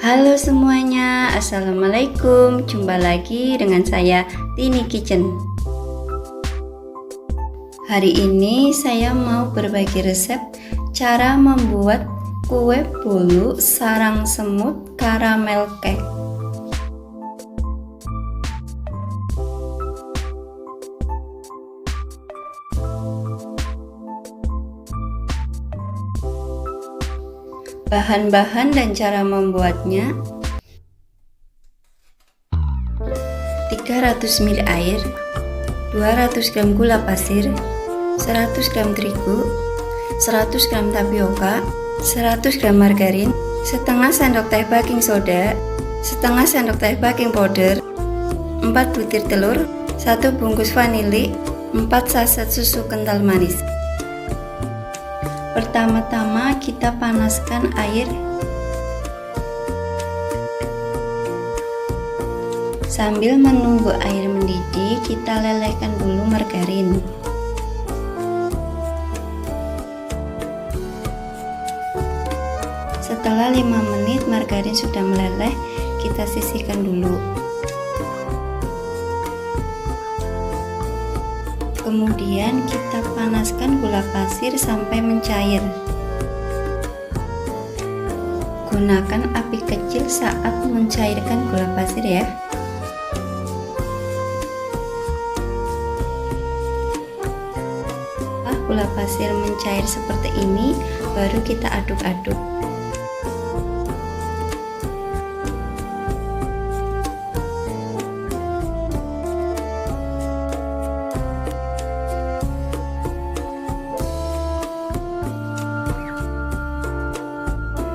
Halo semuanya, Assalamualaikum. Jumpa lagi dengan saya Tini Kitchen. Hari ini saya mau berbagi resep cara membuat kue bolu sarang semut caramel cake. Bahan-bahan dan cara membuatnya: 300 ml air, 200 gram gula pasir, 100 gram terigu, 100 gram tapioka, 100 gram margarin, setengah sendok teh baking soda, setengah sendok teh baking powder, 4 butir telur, 1 bungkus vanili, 4 saset susu kental manis. Pertama-tama kita panaskan air. Sambil menunggu air mendidih, kita lelehkan dulu margarin. Setelah 5 menit margarin sudah meleleh, kita sisihkan dulu. Kemudian kita panaskan gula pasir sampai mencair. Gunakan api kecil saat mencairkan gula pasir ya. Setelah gula pasir mencair seperti ini, baru kita aduk-aduk.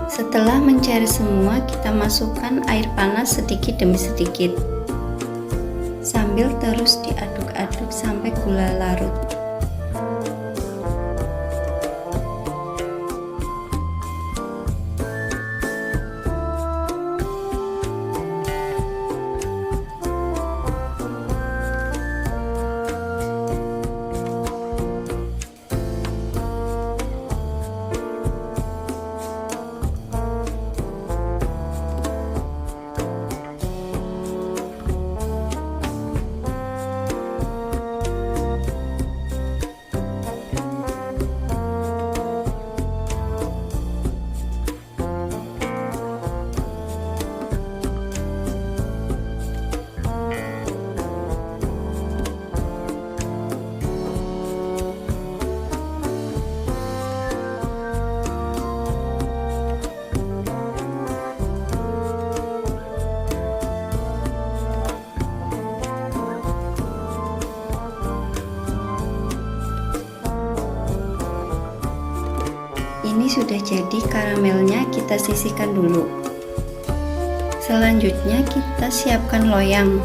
Setelah mencair semua, kita masukkan air panas sedikit demi sedikit, sambil terus diaduk-aduk sampai gula larut. Ini sudah jadi karamelnya, kita sisihkan dulu. Selanjutnya kita siapkan loyang.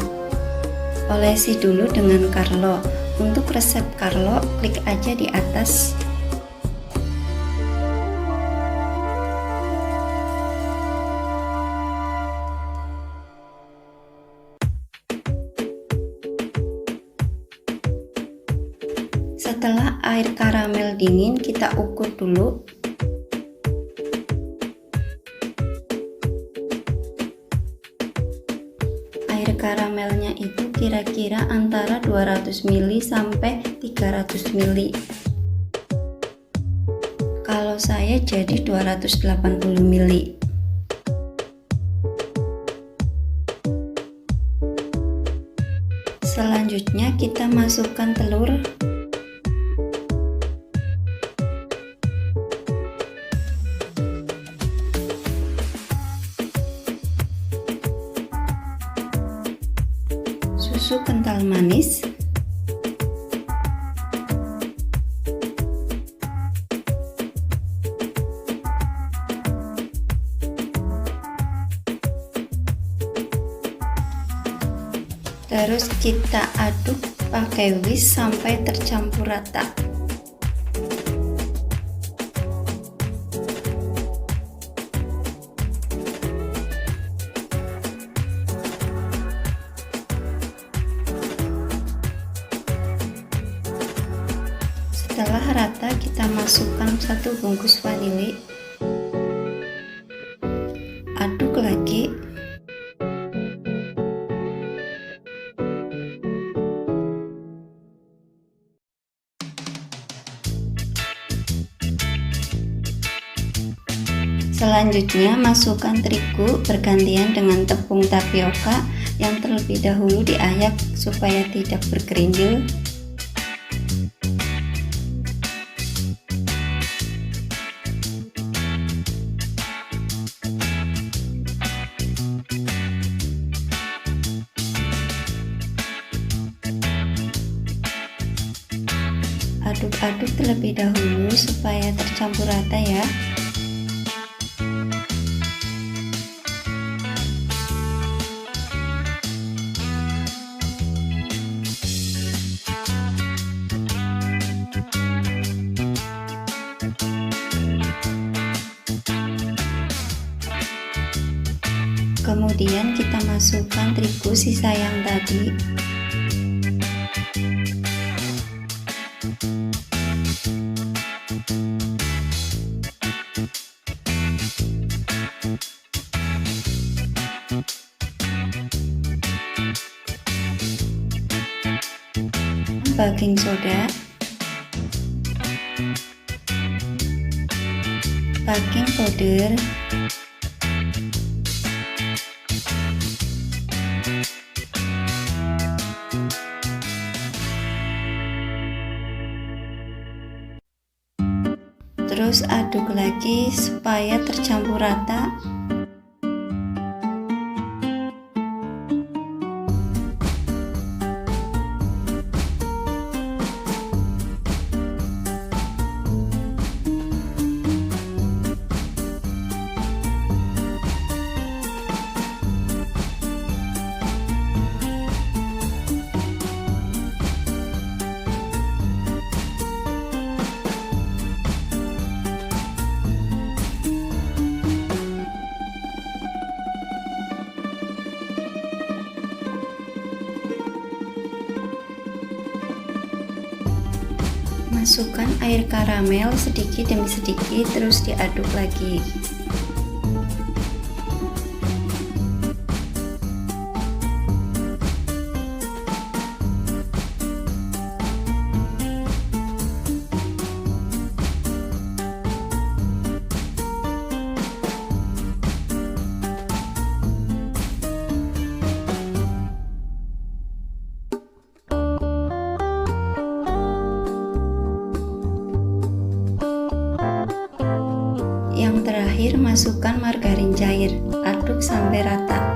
Olesi dulu dengan Carlo. Untuk resep Carlo, klik aja di atas. Setelah air karamel dingin, kita ukur dulu. Air karamelnya itu kira-kira antara 200 ml sampai 300 ml. Kalau saya jadi 280 ml. Selanjutnya kita masukkan telur. Susu kental manis, terus kita aduk pakai whisk sampai tercampur rata. Setelah rata, kita masukkan 1 bungkus vanili. aduk lagi. Selanjutnya masukkan terigu bergantian dengan tepung tapioka yang terlebih dahulu diayak supaya tidak bergerindil. Aduk-aduk terlebih dahulu supaya tercampur rata ya. Kemudian kita masukkan terigu sisa yang tadi. Baking soda, baking powder, terus aduk lagi supaya tercampur rata. Masukkan air karamel sedikit demi sedikit, terus diaduk lagi. Yang terakhir, masukkan margarin cair, aduk sampai rata.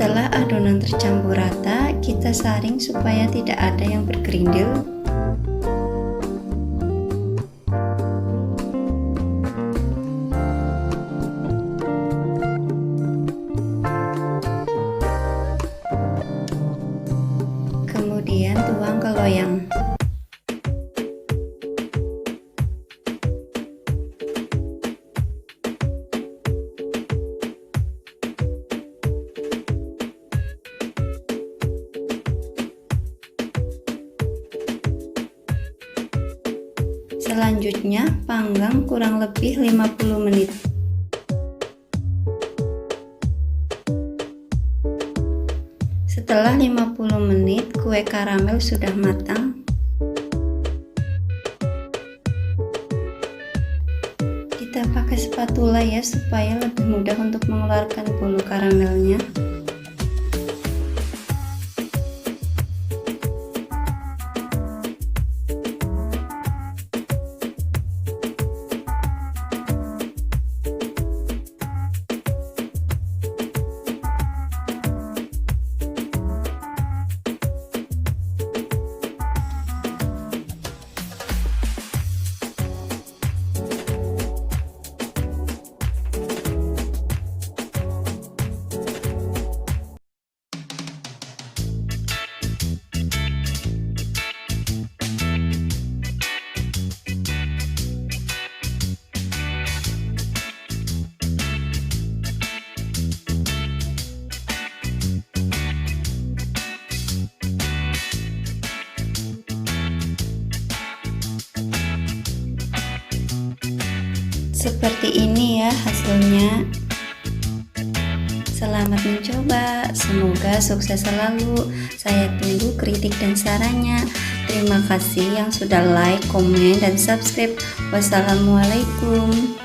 Setelah adonan tercampur rata, kita saring supaya tidak ada yang bergerindil. Kemudian tuang ke loyang. Selanjutnya panggang kurang lebih 50 menit. Setelah 50 menit kue karamel sudah matang. Kita pakai spatula ya supaya lebih mudah untuk mengeluarkan bolu karamelnya. Seperti ini ya hasilnya. Selamat mencoba, semoga sukses selalu. Saya tunggu kritik dan sarannya. Terima kasih yang sudah like, komen, dan subscribe. Wassalamualaikum.